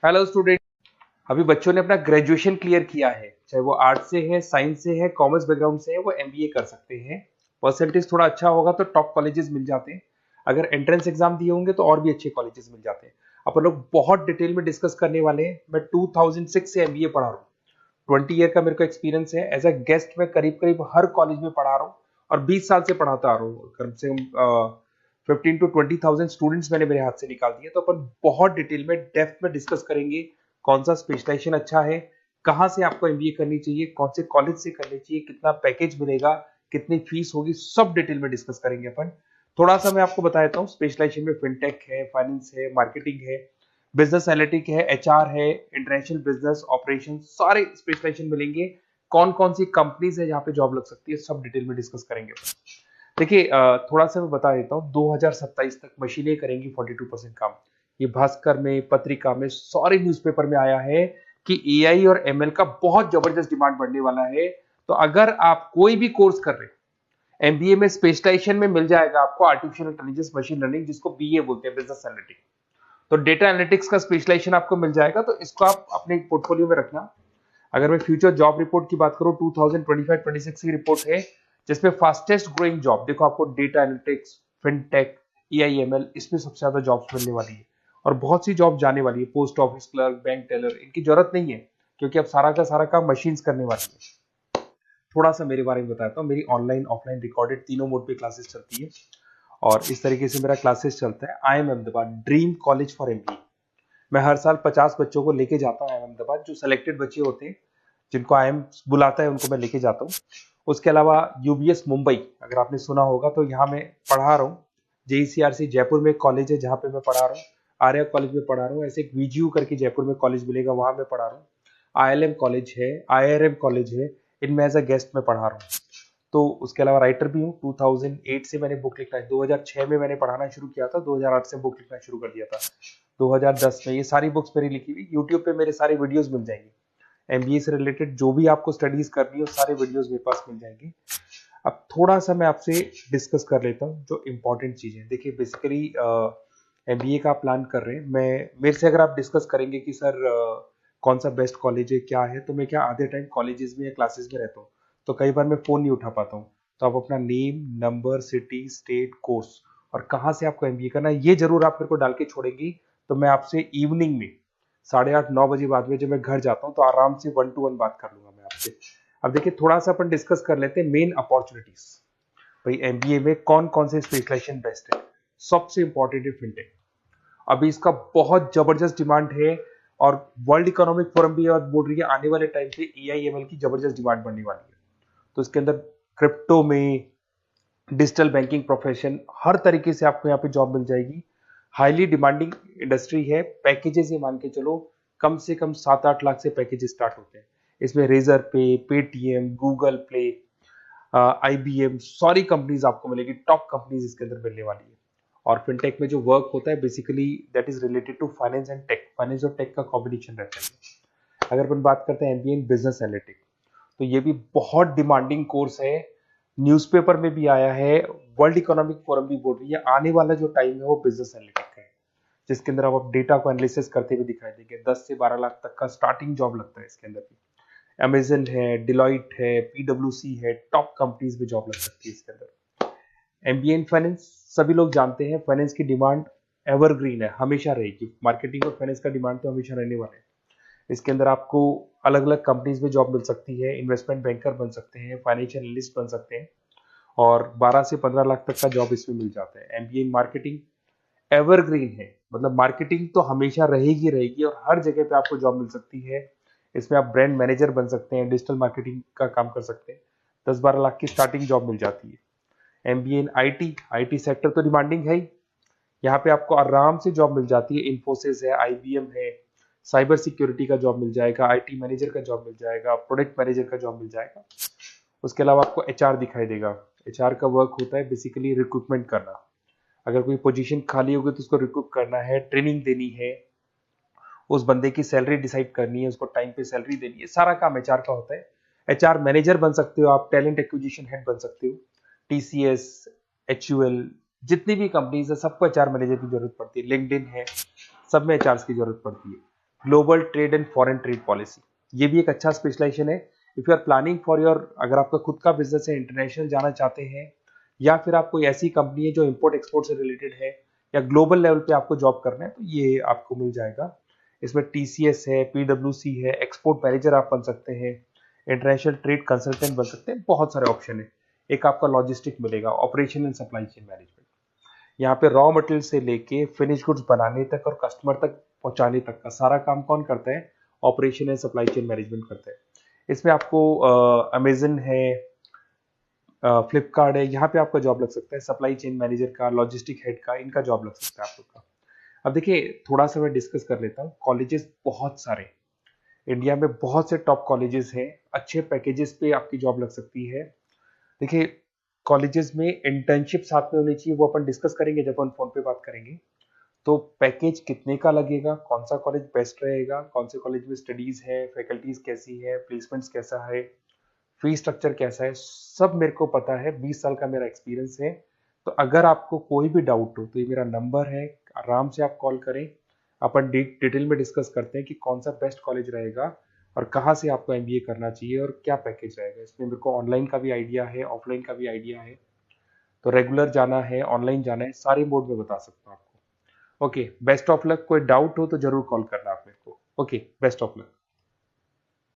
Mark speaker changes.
Speaker 1: Hello student. अभी बच्चों ने अपना ग्रेजुएशन क्लियर किया है, चाहे वो आर्ट्स से है, साइंस से है, कॉमर्स बैकग्राउंड से है, वो एमबीए कर सकते हैं। परसेंटेज थोड़ा अच्छा होगा तो टॉप कॉलेजेस मिल जाते हैं। अगर एंट्रेंस एग्जाम दिए होंगे तो और भी अच्छे कॉलेजेस मिल जाते हैं। अपन लोग बहुत डिटेल में डिस्कस करने वाले हैं। मैं 2006 से एमबीए पढ़ा रहा हूँ। 20 ईयर का मेरे को एक्सपीरियंस है। एज अ गेस्ट मैं करीब करीब हर कॉलेज में पढ़ा रहा हूँ और 20 साल से पढ़ाता आ रहा हूँ। कम से कम 15 to 20 थाउजेंड स्टूडेंट्स मैंने मेरे हाथ से निकाल दिए। तो अपन बहुत डिटेल में डेप्थ में डिस्कस करेंगे कौन सा स्पेशलाइजेशन अच्छा है, कहाँ से आपको एमबीए करनी चाहिए, कौन से कॉलेज से करनी चाहिए, कितना पैकेज मिलेगा, कितनी फीस होगी, सब डिटेल में डिस्कस करेंगे अपन। थोड़ा सा मैं आपको बता देता हूँ। स्पेशलाइजेशन में फिनटेक है, फाइनेंस है, मार्केटिंग है, बिजनेस एनालिटिक है, एचआर है, इंटरनेशनल बिजनेस ऑपरेशन, सारे स्पेशलाइजेशन मिलेंगे। कौन कौन सी कंपनीज है जहाँ पे जॉब लग सकती है, सब डिटेल में डिस्कस करेंगे। देखिए, थोड़ा सा मैं बता देता हूँ। 2027 तक मशीनें करेंगी 42% काम। ये भास्कर में, पत्रिका में, सारे न्यूज़पेपर में आया है कि एआई और एमएल का बहुत जबरदस्त डिमांड बढ़ने वाला है। तो अगर आप कोई भी कोर्स कर रहे हैं, एमबीए में स्पेशलाइजेशन में मिल जाएगा आपको आर्टिफिशियल इंटेलिजेंस, मशीन लर्निंग, जिसको बीए बोलते हैं, बिजनेस एनालिटिक्स। तो डेटा एनालिटिक्स का स्पेशलाइजेशन आपको मिल जाएगा, तो इसको आप अपने पोर्टफोलियो में रखना। अगर मैं फ्यूचर जॉब रिपोर्ट की बात करूं, 2025-26 की रिपोर्ट है, जिसमें फास्टेस्ट ग्रोइंग जॉब देखो आपको डेटा एनालिटिक्स, फिनटेक, ईआईएमएल, इसमें सबसे ज्यादा जॉब्स मिलने वाली है। और बहुत सी जॉब जाने वाली है। Post office clerk, bank teller, इनकी जरूरत नहीं है, क्योंकि अब सारा का सारा काम मशीन्स करने वाली है। थोड़ा सा मेरे बारे में बताता हूँ। मेरी ऑनलाइन ऑफलाइन रिकॉर्डेड तीनों मोड पे क्लासेस चलती है और इस तरीके से मेरा क्लासेस चलता है। I am Ahmedabad dream college for MBA. मैं हर साल 50 बच्चों को लेके जाता हूँ अहमदाबाद। जो सिलेक्टेड बच्चे होते हैं, जिनको आईएम बुलाता है, उनको मैं लेके जाता हूँ। उसके अलावा यूबीएस मुंबई, अगर आपने सुना होगा, तो यहाँ मैं पढ़ा रहा हूँ। जेईसीआरसी जयपुर में एक कॉलेज है जहाँ पे मैं पढ़ा रहा हूँ। आर्या कॉलेज में पढ़ा रहा हूँ। ऐसे एक वीजीयू करके जयपुर में कॉलेज मिलेगा, वहां मैं पढ़ा रहा हूँ। आईएलएम कॉलेज है, आईआरएम कॉलेज है, इनमें एज अ गेस्ट में पढ़ा रहा हूँ। तो उसके अलावा राइटर भी हूँ। 2008 से मैंने बुक लिखना है। 2006 में मैंने पढ़ाना शुरू किया था, 2008 से बुक लिखना शुरू कर दिया था। 2010 में ये सारी बुक्स मेरी लिखी हुई यूट्यूब पे मेरे सारे वीडियोस मिल जाएंगे। एमबीए से रिलेटेड जो भी आपको स्टडीज करनी हो, सारे वीडियोस मेरे पास मिल जाएंगे। अब थोड़ा सा मैं आपसे डिस्कस कर लेता हूँ जो इंपॉर्टेंट चीजें। देखिए, बेसिकली एमबीए का प्लान कर रहे हैं, मैं मेरे से अगर आप डिस्कस करेंगे कि सर कौन सा बेस्ट कॉलेज है, क्या है, तो मैं क्या आधे टाइम कॉलेजेस में या क्लासेस में रहता हूँ, तो कई बार मैं फोन नहीं उठा पाता हूँ। तो आप अपना name, number, city, state, course और कहाँ से आपको एमबीए करना है, ये जरूर आप मेरे को डाल के छोड़ेंगी। तो मैं आपसे इवनिंग में 8:30-9 बजे बाद में जब मैं घर जाता हूँ, तो आराम से 1 to 1 बात कर लूंगा मैं आपसे। अब देखिए, थोड़ा सा अपन डिस्कस कर लेते हैं मेन अपॉर्चुनिटीज। भाई, एमबीए में कौन कौन से स्पेशलाइजेशन बेस्ट है। सबसे इंपॉर्टेंट है फिनटेक। अभी इसका बहुत जबरदस्त डिमांड है। और वर्ल्ड इकोनॉमिक फोरम भी ये बात बोल रही है, आने वाले टाइम पे एआईएमएल की जबरदस्त डिमांड बढ़ने वाली है। तो इसके अंदर क्रिप्टो में, डिजिटल बैंकिंग प्रोफेशन, हर तरीके से आपको यहाँ पे जॉब मिल जाएगी। हाईली डिमांडिंग इंडस्ट्री है। पैकेजेस ये मान के चलो, कम से कम 7-8 लाख से पैकेज स्टार्ट होते हैं। इसमें रेजर पे, पेटीएम, गूगल प्ले, आईबीएम, सारी कंपनीज आपको मिलेगी। टॉप कंपनीज इसके अंदर मिलने वाली है। और फिनटेक में जो वर्क होता है, basically that is related to finance and tech. Finance और टेक का कॉम्बिनेशन रहता है। अगर अपन बात करते हैं एमबीए इन बिजनेस एनालिटिक्स, तो ये भी बहुत डिमांडिंग कोर्स है। न्यूज़पेपर में भी आया है, वर्ल्ड इकोनॉमिक फोरम भी बोल रही है आने वाला जो टाइम है वो बिजनेस एनालिटिक्स है, जिसके अंदर आप डेटा को एनालिसिस करते हुए दिखाई देंगे। 10 से 12 लाख तक का स्टार्टिंग जॉब लगता है इसके अंदर भी। अमेजन है, डिलॉइट है, पीडब्ल्यूसी है, टॉप कंपनीज में जॉब लग सकती है इसके अंदर। एमबीए इन फाइनेंस, सभी लोग जानते हैं फाइनेंस की डिमांड एवरग्रीन है, हमेशा रहेगी। मार्केटिंग और फाइनेंस का डिमांड तो हमेशा रहने वाला है। इसके अंदर आपको अलग अलग कंपनीज में जॉब मिल सकती है। इन्वेस्टमेंट बैंकर बन सकते हैं, फाइनेंशियल एनालिस्ट बन सकते हैं, और 12 से 15 लाख तक का जॉब इसमें मिल जाता है। एमबीए इन मार्केटिंग एवरग्रीन है, मतलब मार्केटिंग तो हमेशा रहेगी रहेगी और हर जगह पे आपको जॉब मिल सकती है। इसमें आप ब्रांड मैनेजर बन सकते हैं, डिजिटल मार्केटिंग का काम कर सकते हैं। 10-12 लाख की स्टार्टिंग जॉब मिल जाती है। MBA in IT, IT sector तो डिमांडिंग है ही। यहाँ पे आपको आराम से जॉब मिल जाती है। इन्फोसिस है, आईबीएम है, साइबर सिक्योरिटी का जॉब मिल जाएगा, आईटी मैनेजर का जॉब मिल जाएगा, प्रोडक्ट मैनेजर का जॉब मिल जाएगा। उसके अलावा आपको एचआर दिखाई देगा। एचआर का वर्क होता है बेसिकली रिक्रूटमेंट करना। अगर कोई पोजीशन खाली होगी तो उसको रिक्रूट करना है, ट्रेनिंग देनी है, उस बंदे की सैलरी डिसाइड करनी है, उसको टाइम पे सैलरी देनी है, सारा काम एचआर का होता है। एचआर मैनेजर बन सकते हो आप, टैलेंट एक्विजिशन हेड बन सकते हो। टीसीएस, एचयूएल, जितनी भी कंपनीज है सबको एचआर मैनेजर की जरूरत पड़ती है। लिंक्डइन है, सब में एचआर की जरूरत पड़ती है। Global trade and foreign trade policy, ये भी एक अच्छा स्पेशलाइजेशन है। If you are planning for your, अगर आपका खुद का बिजनेस है, इंटरनेशनल जाना चाहते हैं, या फिर आप कोई ऐसी कंपनी है जो इंपोर्ट एक्सपोर्ट से रिलेटेड है, या ग्लोबल लेवल पे आपको जॉब करना है, तो ये आपको मिल जाएगा। इसमें टीसीएस है, पीडब्ल्यूसी है, एक्सपोर्ट मैनेजर आप बन सकते हैं, इंटरनेशनल ट्रेड कंसल्टेंट बन सकते हैं, बहुत सारे ऑप्शन है। एक आपका लॉजिस्टिक मिलेगा, operation and supply chain management. यहाँ पे रॉ मटेरियल से लेके फिनिश गुड्स बनाने तक और कस्टमर तक पहुंचाने तक का सारा काम कौन करता है? Operation and supply chain management करता है। इसमें आपको अमेजन है, फ्लिपकार्ट है, यहाँ पे आपका जॉब लग सकता है, सप्लाई चेन मैनेजर का, लॉजिस्टिक हेड का, इनका जॉब लग सकता है आप लोग का। अब देखिए, थोड़ा सा मैं डिस्कस कर लेता हूँ। कॉलेजेस बहुत सारे इंडिया में, बहुत से टॉप कॉलेजेस हैं, अच्छे पैकेजेस पे आपकी जॉब लग सकती है। देखिए, कॉलेजेस में इंटर्नशिप साथ में होनी चाहिए, वो अपन डिस्कस करेंगे जब अपन फोन पे बात करेंगे। तो पैकेज कितने का लगेगा, कौन सा कॉलेज बेस्ट रहेगा, कौन से कॉलेज में स्टडीज है, फैकल्टीज कैसी है, प्लेसमेंट्स कैसा है, फी स्ट्रक्चर कैसा है, सब मेरे को पता है, 20 साल का मेरा एक्सपीरियंस है। तो अगर आपको कोई भी डाउट हो तो ये मेरा नंबर है, आराम से आप कॉल करें। अपन डिटेल में डिस्कस करते हैं कि कौन सा बेस्ट कॉलेज रहेगा और कहाँ से आपको एमबीए करना चाहिए और क्या पैकेज रहेगा। इसमें मेरे को ऑनलाइन का भी आइडिया है, ऑफलाइन का भी आइडिया है, तो रेगुलर जाना है, ऑनलाइन जाना है, सारे मोड में बता सकता हूँ आपको। Okay, best of luck. कोई डाउट हो तो जरूर कॉल करना आप मेरे को। Okay, best of luck.